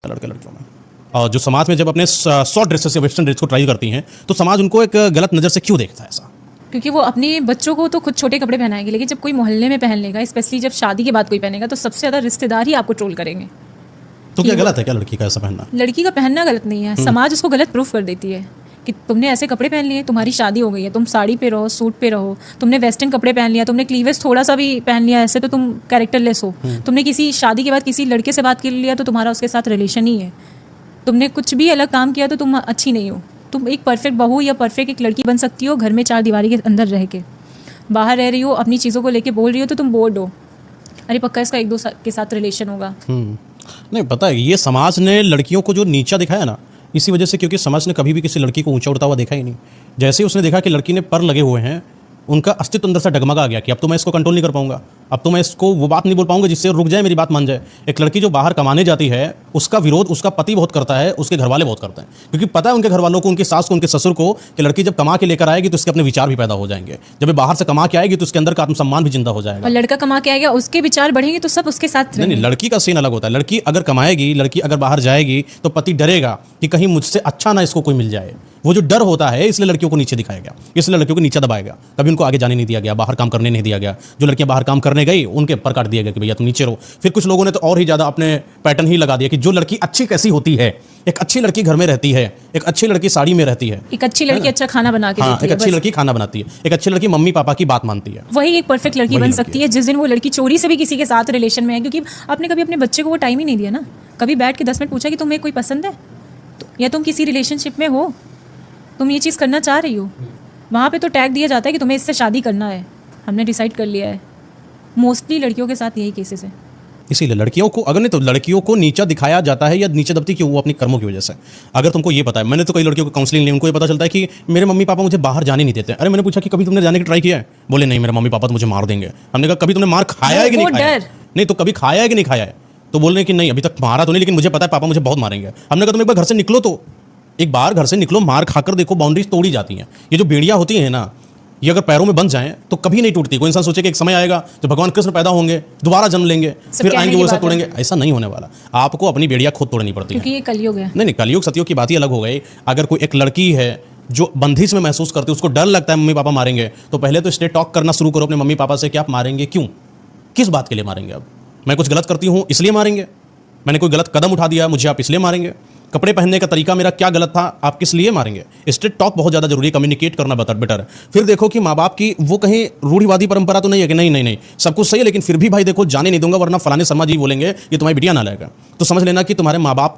लड़के लड़कियों में और जो समाज में जब अपने शॉर्ट ड्रेसेस या वेस्टर्न ड्रेस को ट्राई करती हैं तो समाज उनको एक गलत नज़र से क्यों देखता है ऐसा? क्योंकि वो अपने बच्चों को तो खुद छोटे कपड़े पहनाएंगे, लेकिन जब कोई मोहल्ले में पहन लेगा, स्पेशली जब शादी के बाद कोई पहनेगा, तो सबसे ज़्यादा रिश्तेदार ही आपको ट्रोल करेंगे। तो क्या गलत है क्या लड़की का ऐसा पहनना? लड़की का पहनना गलत नहीं है, समाज उसको गलत प्रूफ कर देती है कि तुमने ऐसे कपड़े पहन लिए, तुम्हारी शादी हो गई है, तुम साड़ी पे रहो, सूट पे रहो, तुमने वेस्टर्न कपड़े पहन लिया, तुमने क्लीवेज थोड़ा सा भी पहन लिया, ऐसे तो तुम कैरेक्टरलेस हो। तुमने किसी शादी के बाद किसी लड़के से बात कर लिया तो तुम्हारा उसके साथ रिलेशन ही है। तुमने कुछ भी अलग काम किया तो तुम अच्छी नहीं हो। तुम एक परफेक्ट बहू या परफेक्ट एक लड़की बन सकती हो घर में 4 दीवारी के अंदर रह के। बाहर रह रही हो, अपनी चीज़ों को लेके बोल रही हो तो तुम बोर्ड हो, अरे पक्का इसका 1-2 के साथ रिलेशन होगा। नहीं, पता है ये समाज ने लड़कियों को जो नीचा दिखाया ना, इसी वजह से, क्योंकि समाज ने कभी भी किसी लड़की को ऊंचा उड़ता हुआ देखा ही नहीं। जैसे ही उसने देखा कि लड़की ने पर लगे हुए हैं, उनका अस्तित्व अंदर से डगमगा गया कि अब तो मैं इसको कंट्रोल नहीं कर पाऊंगा, अब तो मैं इसको वो बात नहीं बोल पाऊंगा जिससे रुक जाए, मेरी बात मान जाए। एक लड़की जो बाहर कमाने जाती है उसका विरोध उसका पति बहुत करता है, उसके घर वाले बहुत करते हैं, क्योंकि पता है उनके घर वालों को, उनकी सास को, उनके ससुर को कि लड़की जब कमा के लेकर आएगी तो उसके अपने विचार भी पैदा हो जाएंगे। जब ये बाहर से कमा के आएगी तो उसके अंदर का आत्मसम्मान भी जिंदा हो जाएगा। और लड़का कमा के आएगा, उसके विचार बढ़ेंगे तो सब उसके साथ नहीं, लड़की का सीन अलग होता है। लड़की अगर कमाएगी, लड़की अगर बाहर जाएगी तो पति डरेगा कि कहीं मुझसे अच्छा ना इसको कोई मिल जाए। वो जो डर होता है, इसलिए लड़कियों को नीचे दिखाया गया, इसलिए लड़कियों को नीचे दबाया गया, कभी उनको आगे जाने नहीं दिया गया, बाहर काम करने नहीं दिया गया। जो लड़कियां बाहर काम करने गई उनके पर काट दिया गया कि भैया तुम नीचे रहो। फिर कुछ लोगों ने तो और ही ज़्यादा अपने पैटर्न ही लगा दिया कि जो लड़की अच्छी कैसी होती है, एक अच्छी लड़की घर में रहती है, एक अच्छी लड़की साड़ी में रहती है, एक अच्छी लड़की अच्छा खाना बना के देती है, एक अच्छी लड़की खाना बनाती है, एक अच्छी लड़की मम्मी पापा की बात मानती है, वही एक परफेक्ट लड़की बन सकती है। जिस दिन वो लड़की चोरी से भी किसी के साथ रिलेशन में है, क्योंकि आपने कभी अपने बच्चे को वो टाइम ही नहीं दिया ना, कभी बैठ के 10 मिनट पूछा कि तुम्हें कोई पसंद है या तुम किसी रिलेशनशिप में हो, तुम ये चीज़ करना चाह रही हो, वहाँ पे तो टैग दिया जाता है कि तुम्हें इससे शादी करना है, हमने डिसाइड कर लिया है। मोस्टली लड़कियों के साथ यही केसेस है। इसीलिए लड़कियों को, अगर नहीं तो लड़कियों को नीचा दिखाया जाता है या नीचे दबती क्यों? वो अपनी कर्मों की वजह से। अगर तुमको ये पता है, मैंने तो कई लड़कियों को काउंसलिंग ली, उनको ये पता चलता है कि मेरे मम्मी पापा मुझे बाहर जाने नहीं देते। अरे मैंने पूछा कि कभी तुमने जाने की ट्राई किया है? बोले नहीं, मेरे मम्मी पापा तो मुझे मार देंगे। हमने कहा कभी तुमने मार खाया है कि नहीं खाया? नहीं, तो कभी खाया है कि नहीं खाया है? तो बोल रहे कि नहीं, अभी तक मारा तो नहीं, लेकिन मुझे पता है पापा मुझे बहुत मारेंगे। हमने कहा तुम एक बार घर से निकलो, तो एक बार घर से निकलो, मार खाकर देखो, बाउंड्रीज तोड़ी जाती हैं। ये जो बेड़ियाँ होती हैं ना, ये अगर पैरों में बंध जाएं तो कभी नहीं टूटती। कोई इंसान सोचे कि एक समय आएगा जब भगवान कृष्ण पैदा होंगे, दोबारा जन्म लेंगे, फिर आएंगे वो सब तोड़ेंगे। ऐसा नहीं होने वाला। आपको अपनी बेड़ियाँ खुद तोड़नी पड़ती है, क्योंकि ये कलयुग है। नहीं, कलयुग सतयुग की बात ही अलग हो गई। अगर कोई एक लड़की है जो बंदिश में महसूस करती है, उसको डर लगता है मम्मी पापा मारेंगे, तो पहले तो स्ट्रेट टॉक करना शुरू करो अपने मम्मी पापा से कि आप मारेंगे क्यों, किस बात के लिए मारेंगे? अब मैं कुछ गलत करती हूँ इसलिए मारेंगे? मैंने कोई गलत कदम उठा दिया, मुझे आप इसलिए मारेंगे? कपड़े पहनने का तरीका मेरा क्या गलत था, आप किस लिए मारेंगे? स्ट्रेट टॉक बहुत ज़्यादा जरूरी है, कम्युनिकेट करना बेटर है। फिर देखो कि माँ बाप की वो कहीं रूढ़िवादी परंपरा तो नहीं है कि नहीं नहीं नहीं सब कुछ सही है, लेकिन फिर भी भाई देखो जाने नहीं दूंगा वरना फलाने शर्मा जी बोलेंगे ये तुम्हारी बिटिया ना लाएगा। तो समझ लेना कि तुम्हारे माँ बाप